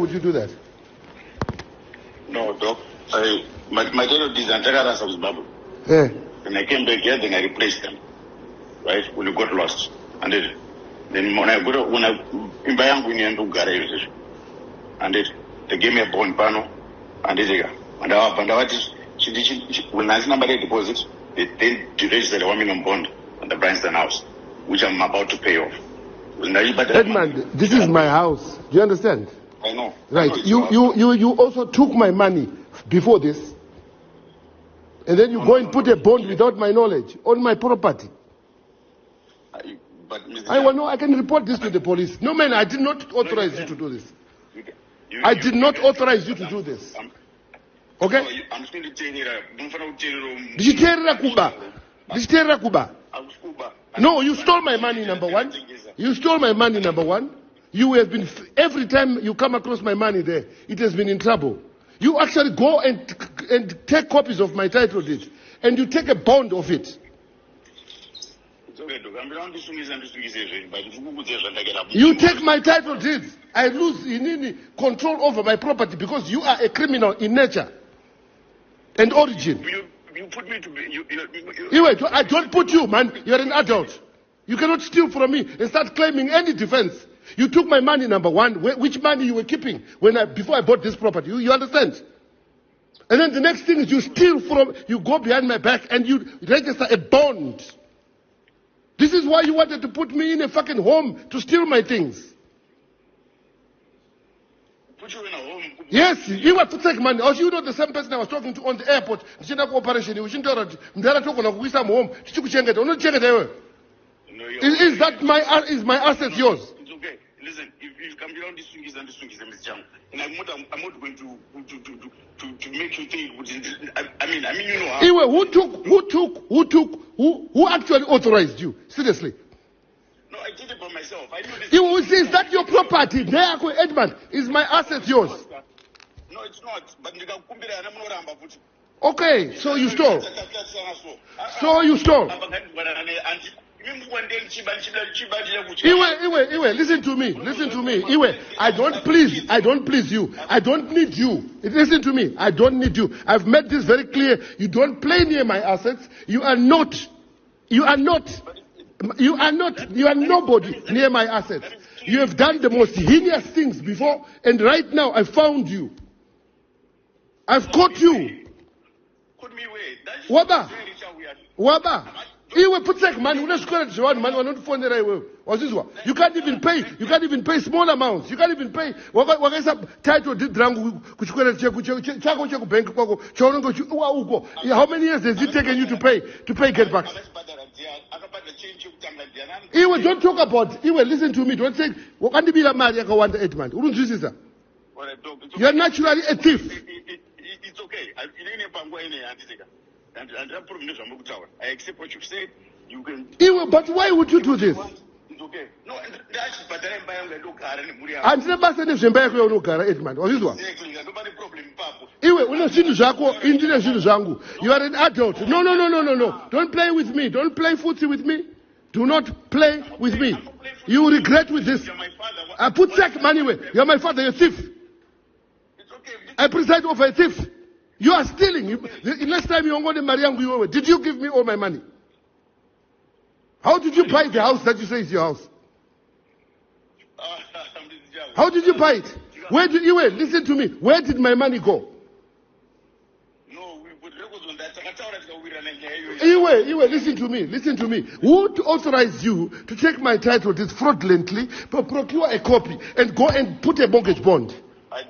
would you do that? No, Doc. My title is Antagara of Zimbabwe. Yeah. When I came back here, then I replaced them. Right? When you got lost. And then when I got in Bayangu to garage. And they gave me a bond panel. And when I number deposit, they registered a 1 million bond on the Bryanston house, which I'm about to pay off. Edmund, this is my house. Do you understand? I know. Right. You also took my money before this. And then you go and put a bond without my knowledge on my property. But Mr. I can report this to the police. No, man, I did not authorize you to do this. I did not authorize you to do this. Okay? I'm still telling you. No, you stole my money, number one. You stole my money, number one. You have been, every time you come across my money there, it has been in trouble. You actually go and take copies of my title deed, and you take a bond of it. You take my title deeds. I lose control over my property because you are a criminal in nature and origin. You put me to Anyway, I don't put you, man. You're an adult. You cannot steal from me and start claiming any defense. You took my money, number one. Which money you were keeping before I bought this property? You understand? And then the next thing is you steal from, you go behind my back and you register a bond. This is why you wanted to put me in a fucking home to steal my things. Put you in a home? Yes, you want to take money. Or you know the same person I was talking to on the airport. You shouldn't have operation. You shouldn't have home. Is that my asset yours? It's okay. Listen, if you come around this thing, and I'm not going to make you think. You know. Anyway, who actually authorized you? Seriously. No, I did it by myself. I know this. You will say, is that your property? There, Edmund, is my asset yours? No, it's not. But okay, so you stole. So you stole. Iwe, listen to me. Iwe, I don't please you. I don't need you. Listen to me. I don't need you. I've made this very clear. You don't play near my assets. You are nobody near my assets. You have done the most heinous things before, and right now I found you. I've caught you. Waba. You can't even pay small amounts. You can't even pay title did how many years has it taken you to pay get back? Iwe, don't talk about Iwe, listen to me. Don't say Edmund. You are naturally a thief. It's okay. I accept what you've said. You can. Iwe, but why would you do this? It's okay. No, that's but then I'm never saying Edmund. You are an adult. No. Don't play with me. Don't play footsie with me. Do not play with me. You will regret with this. I put sack money away. You're my father. You're a thief. It's okay. I preside over a thief. You are stealing. Last time you wanted Mariangu, did you give me all my money? How did you buy the house that you say is your house? How did you buy it? Where did you wait? Listen to me. Where did my money go? No, we put records on that. Iwe, listen to me. Who authorized you to take my title this fraudulently, procure a copy, and go and put a mortgage bond? I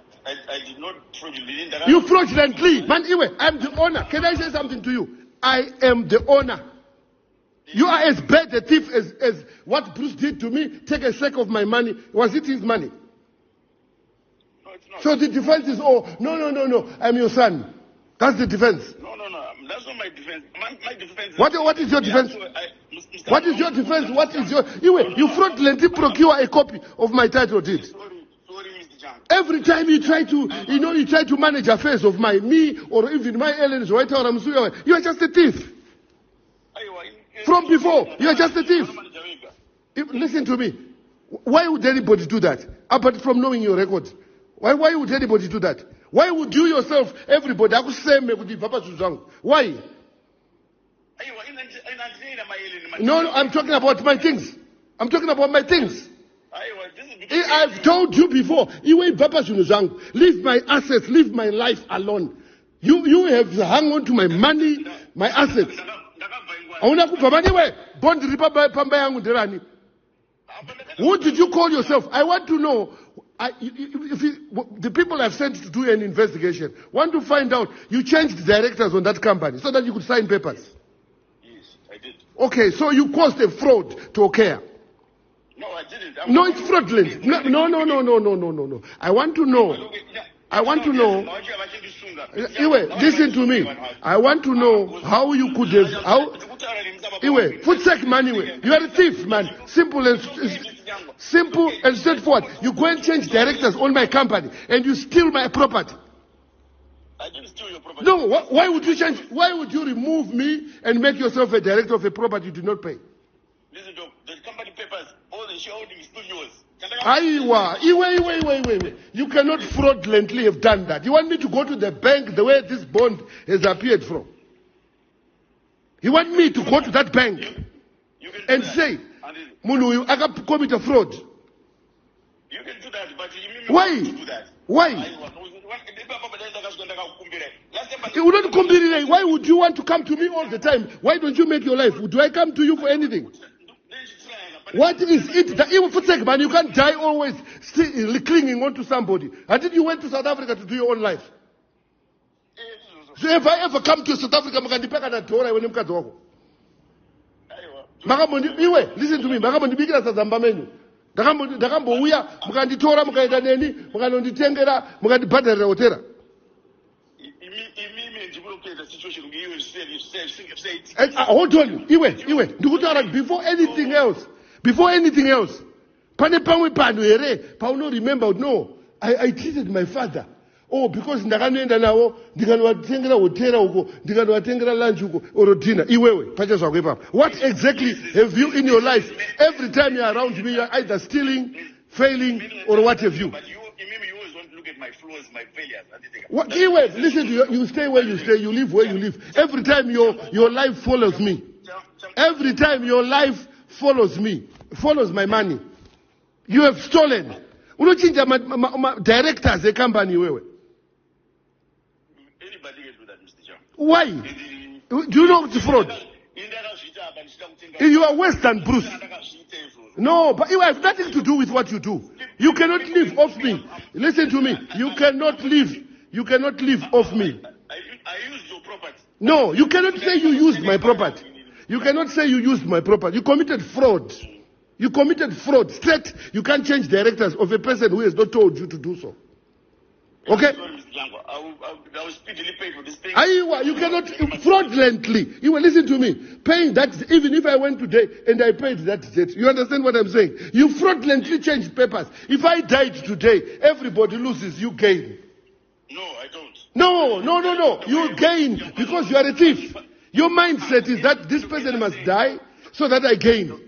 did not fraudulently. You fraudulently. Man, Iwe, I'm the owner. Can I say something to you? I am the owner. You are as bad a thief as what Bruce did to me. Take a sack of my money. Was it his money? No, it's not. So the defense is, no. I'm your son. That's the defense. No. That's not my defense. My defense. What is your defense? What is your defense? What is your... You fraudulently procure a copy of my title deed. Sorry, Mr. Chang. Every time you try to manage affairs of me or even my aliens, you are just a thief. From before, you are just a thief. Listen to me. Why would anybody do that? Apart from knowing your record. Why would anybody do that? Why would you yourself, everybody, why? No, I'm talking about my things. I'm talking about my things. I've told you before, leave my assets, leave my life alone. You have hung on to my money, my assets. What did you call yourself? I want to know. The people I've sent to do an investigation want to find out you changed directors on that company so that you could sign papers. Yes, I did. Okay, so you caused a fraud to Okea. No, I didn't. No, it's fraudulent. No. I want to know. Anyway, listen to me. I want to know how you could have. Anyway, footsack money. You are a thief, man. Simple and straightforward. You go and change directors on my company and you steal my property. I didn't steal your property. No, why would you change? Why would you remove me and make yourself a director of a property you did not pay? Listen, the company papers, all the shareholding is still yours. Wait. You cannot fraudulently have done that. You want me to go to the bank the way this bond has appeared from? You want me to go to that bank and say, Munu, I can commit a fraud? You can do that, but why? Why? Why would you want to come to me all the time? Why don't you make your life? Do I come to you for anything? What is it that even for sake, man, you can't die always still clinging on to somebody? Until you went to South Africa to do your own life. So if I ever come to South Africa, listen to me. Hold on. Before anything else, remember, no, I treated my father. Oh, because ndakanenda nawo ndikanwatengera hotera huko ndikanwatengera lunch huko or dinner what exactly have you in your life? Every time you're around me, you're either stealing, failing, or what have you. But you always want to look at my flaws, my failures. What, listen to you stay where you stay, you live where you live. Every time your life follows me. Every time your life follows me, follows my money. You have stolen. Directors, a company. Anybody can do that, Mr. Cham. Why? Do you know it's fraud? You are worse than Bruce. No, but you have nothing to do with what you do. You cannot live off me. Listen to me. You cannot live. You cannot live off me. I used your property. No, you cannot say you used my property. You cannot say you used my property. You committed fraud. You committed fraud. Straight, you can't change directors of a person who has not told you to do so. Okay? I will speedily pay for this thing. You cannot fraudulently. You will listen to me. Paying that, even if I went today and I paid that debt. You understand what I'm saying? You fraudulently changed papers. If I died today, everybody loses. You gain. No, I don't. No. You gain because you are a thief. Your mindset is that this person must die so that I gain.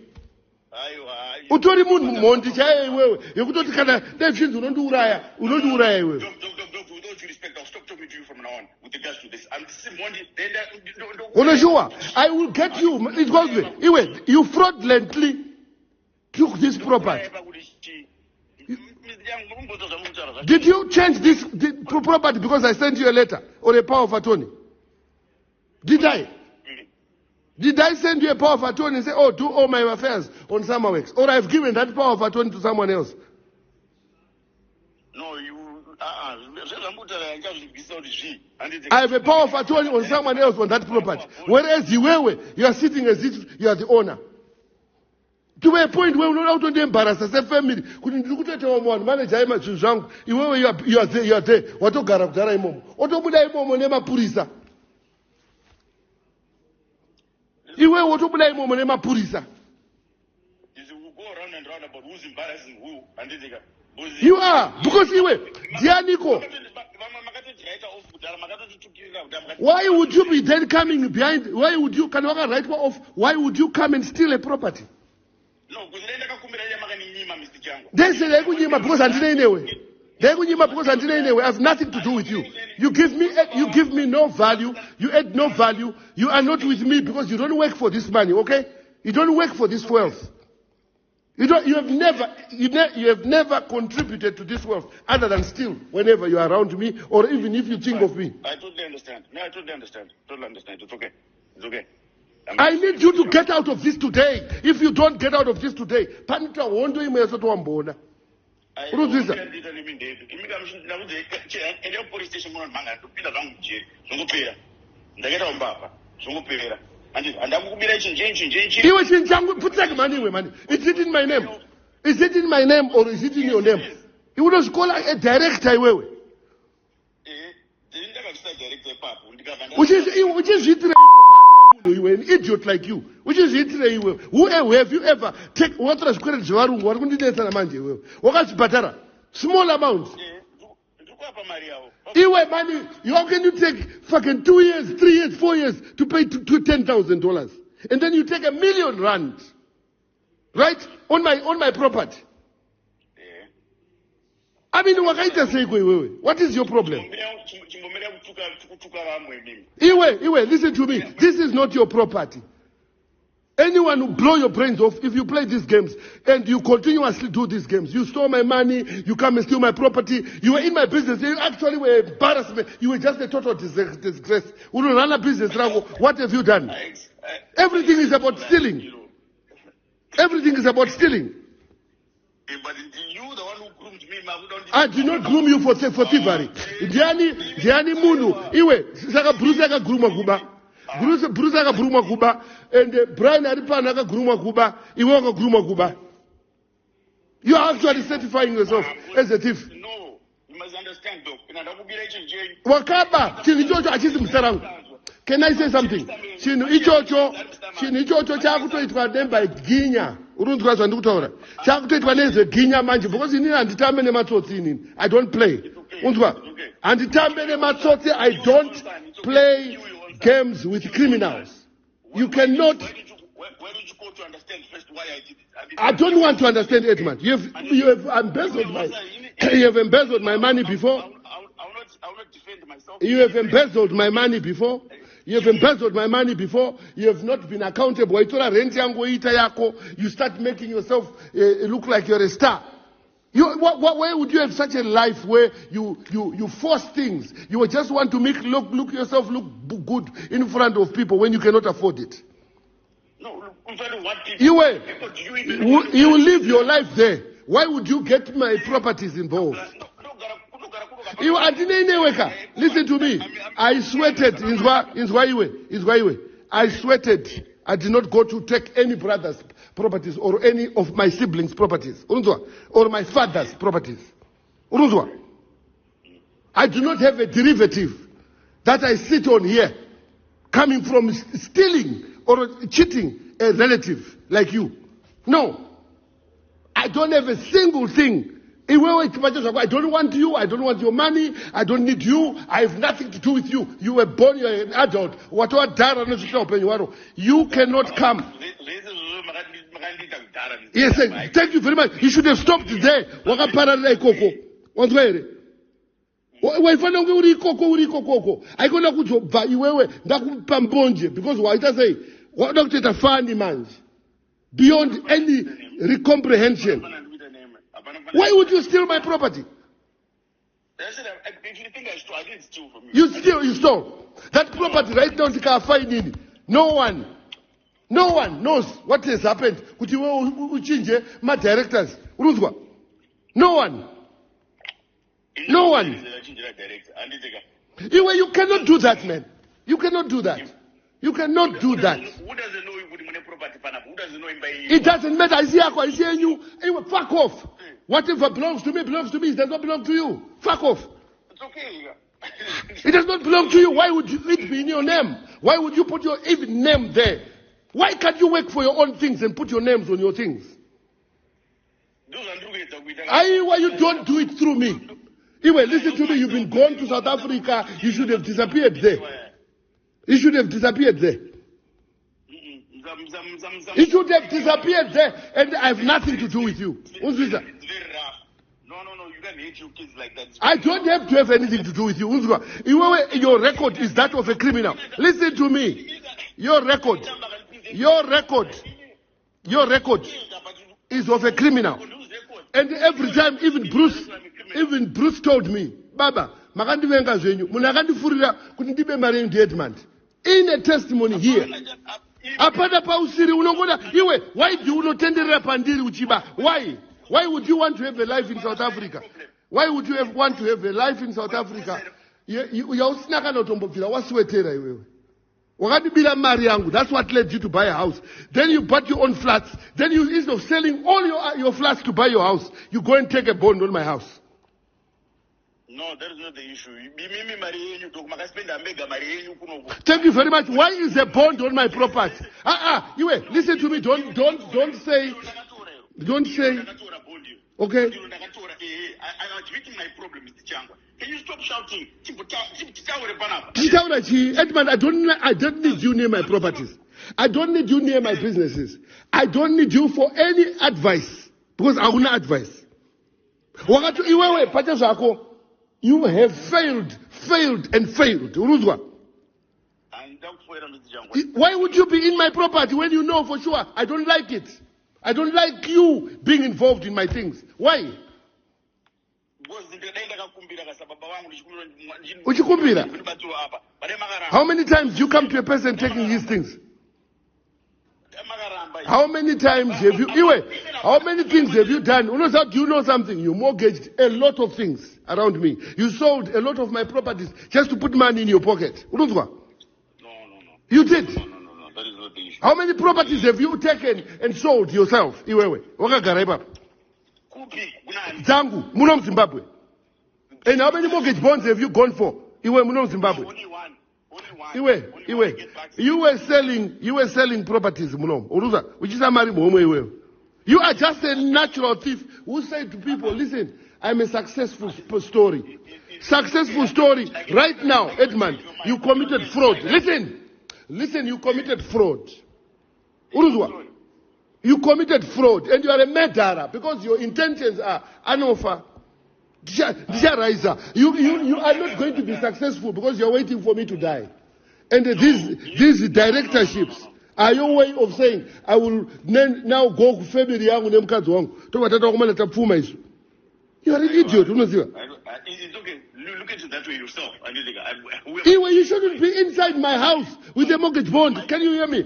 Utori munhu mondi chaiye wewe yekutoti kana David unondiuraya wewe. With all due respect, I'll stop talking to you from now on with regards to this. I'm sure I will get you. It goes anyway. You fraudulently took this property. Did you change this property because I sent you a letter or a power of attorney? Did I? Did I send you a power of attorney and say, oh, do all my affairs on Summer Works? Or I've given that power of attorney to someone else? No, you... I have a power of attorney on someone else on that property. Whereas you are sitting as if you are the owner. To a point where we're not embarrassed as a family. Couldn't look at one manager, you are there. What to Garab mom? What to Budai Purisa? You will what to blame Monema Purisa. You are because you were Dianico. Why would you be then coming behind? Why would you can write off? Why would you come and steal a property? No, because they say because Because anyway, I have nothing to do with you. You give me no value. You add no value. You are not with me because you don't work for this money, okay? You don't work for this wealth. You have never contributed to this wealth other than steal whenever you are around me or even if you think of me. I totally understand. No, I totally understand. Totally understand. It's okay. It's okay. I need you to get out of this today. If you don't get out of this today, Panita won't do him as a Tuambona. What is this? Is it in my name? Is it in my name or is it in your name? You would call a director. Which is you an idiot like you. Which is it? Who have you ever take what was credit? What would you do? Small amounts. Money. How can you take fucking 2 years, 3 years, 4 years to pay to $10,000, and then you take R1 million, right, on my property? I mean, what is your problem? Iwe, listen to me. This is not your property. Anyone who blow your brains off, if you play these games and you continuously do these games, you stole my money, you come and steal my property, you were in my business, you actually were embarrassment, you were just a total disgrace. We don't run a business, what have you done? Everything is about stealing. Everything is about stealing. But you, the one who groomed me, I did not groom you for thievery. Diani Munu, Iwe, Saka Brusaka Gruma Kuba. Brusaka Bruma Kuba, and Brian Aripanaga Gruma Kuba, Iwaka Gruma Kuba. You are actually certifying yourself as a thief. No, you must understand, though. Wakaba, Chinijojo Achizim Sarang. Can I say something? Chinijojo Chakuto, it was named by Ginya. Urundras and Utora. Chakuto, it was a Ginya Manji, because in undetermined Matsotini. I don't play. Undetermined Matsoti, I don't play games with criminals. You cannot. Where did you go to understand first why I did it? I don't want to understand, Edmund. You have embezzled my money before. I will not defend myself. You have embezzled my money before. You have embezzled my money before. You have not been accountable. You start making yourself look like you're a star. Why would you have such a life where you force things? You just want to make look yourself look good in front of people when you cannot afford it. No, in front of what people? You will live your life there. Why would you get my properties involved? Listen to me. I sweated. I sweated. I did not go to take any brother's properties or any of my siblings' properties. Or my father's properties. I do not have a derivative that I sit on here coming from stealing or cheating a relative like you. No. I don't have a single thing. I don't want you. I don't want your money. I don't need you. I have nothing to do with you. You were born, you are an adult. You cannot come. Yes, thank you very much. You should have stopped there. I gonna kujoba iwewe ndakupa mbonje because waita say what doctor tafani manje beyond any recomprehension. Why would you steal my property? If you think I stole, I didn't steal from you. You stole. That property right now you find in. No one knows what has happened. My directors. No one. You cannot do that, man. You cannot do that. You cannot do that. Who doesn't know property? Who doesn't know him by it doesn't matter. I see you. Anyway, fuck off. Whatever belongs to me belongs to me. It does not belong to you. Fuck off. It's okay. It does not belong to you. Why would it be in your name? Why would you put your even name there? Why can't you work for your own things and put your names on your things? Why you don't do it through me? Anyway, listen to me. You've been gone to South Africa. You should have disappeared there. You should have disappeared there. You should have disappeared there, and I have nothing to do with you. It's very rough. No, you can't hate your kids like that. I don't have to have anything to do with you. Your record is that of a criminal. Listen to me. Your record is of a criminal. And every time, even Bruce told me, Baba, Edmund. In a testimony here. Why do you not tender Pandiri Uchiba? Why? Why would you want to have a life in South Africa? Why would you want to have a life in South Africa? That's what led you to buy a house. Then you bought your own flats. Then you, instead of selling all your flats to buy your house, you go and take a bond on my house. No, that is not the issue. Thank you very much. Why is a bond on my property? Listen to me. Don't say. Okay. I'm admitting my problem, Mr. Chiyangwa. Can you stop shouting? Edmund, I don't need you near my properties. I don't need you near my businesses. I don't need you for any advice. Because I will not advise. You have failed. Why would you be in my property when you know for sure I don't like it? I don't like you being involved in my things. Why? How many times do you come to a person taking his things? How many times have you, how many things have you done? Do you know something? You mortgaged a lot of things around me. You sold a lot of my properties just to put money in your pocket. No. You did. No, that is not the issue. How many properties have you taken and sold yourself? Zangu, Munom Zimbabwe. And how many mortgage bonds have you gone for? Munom Zimbabwe. Only one. You were selling properties, Munom. Which is a marry. You are just a natural thief who said to people, listen, I'm a successful story. Successful story. Right now, Edmund, you committed fraud. Listen, you committed fraud. Uruzwa, you committed fraud and you are a murderer because your intentions are anofa. You are not going to be successful because you are waiting for me to die. And these directorships are your way of saying, I will now go to family. You are an idiot. It's okay. Look at it that way yourself. You shouldn't be inside my house with a mortgage bond. Can you hear me?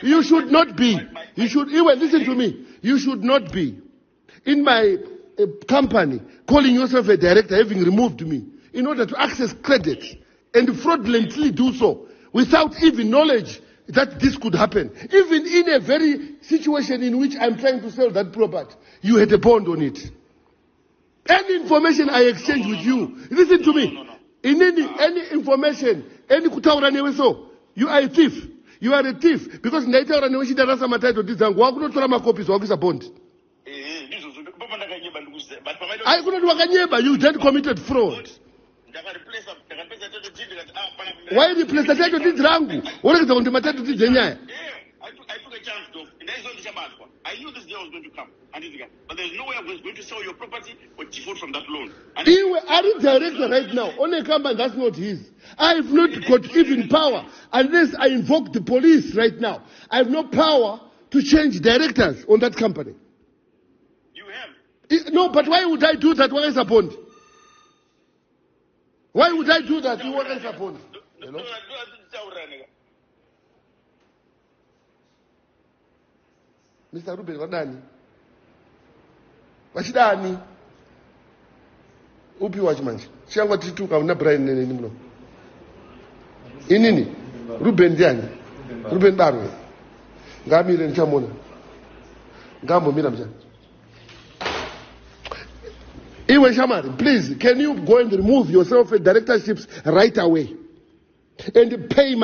You should not be. Listen to me. You should not be in my company calling yourself a director, having removed me in order to access credit and fraudulently do so without even knowledge that this could happen. Even in a very situation in which I'm trying to sell that property, you had a bond on it. Any information I exchange with you, listen to me. In any information, any kutaura so, you are a thief. You are a thief because naitaura newe shida rasa mataito dizangu. Wakunotora makopi wakisa bond. I couldn't wakanyeba. You then committed fraud. Why replace the title deed rangu? What is the mataito dizenya? I took a chance though. I knew this girl was going to come. But there's no way I was going to sell your property or default from that loan. You are the director right now on a company that's not his. I have not got even power unless I invoke the police right now. I have no power to change directors on that company. You have. No, but why would I do that? Why is a bond? Why would I do that? You want a bond? Hello? Mr. Ruben, wadani? Wachidani? Upi wachimanje? Chiyangwa tituka una Brian nene mno. Inini? Ruben diani? Ruben barwe. Ngamire nchamona. Ngambo mira mjani. Iwe Shamari, please, can you go and remove yourself at directorships right away? And pay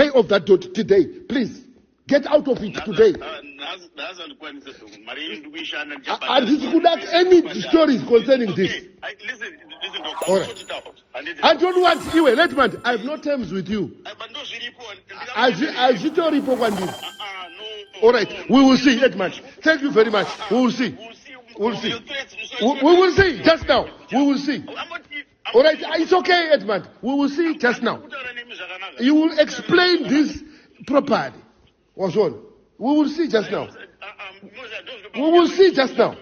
off that debt today, please. Get out of it today. And this could have any stories concerning this. Listen, all right. I don't want you, Edmund. I have no terms with you. All right, we will see, Edmund. Thank you very much. We will see. We'll see. We will see just now. We will see. All right, it's okay, Edmund. We will see just now. You will explain this properly. What's on? We will see just now. We will see just now.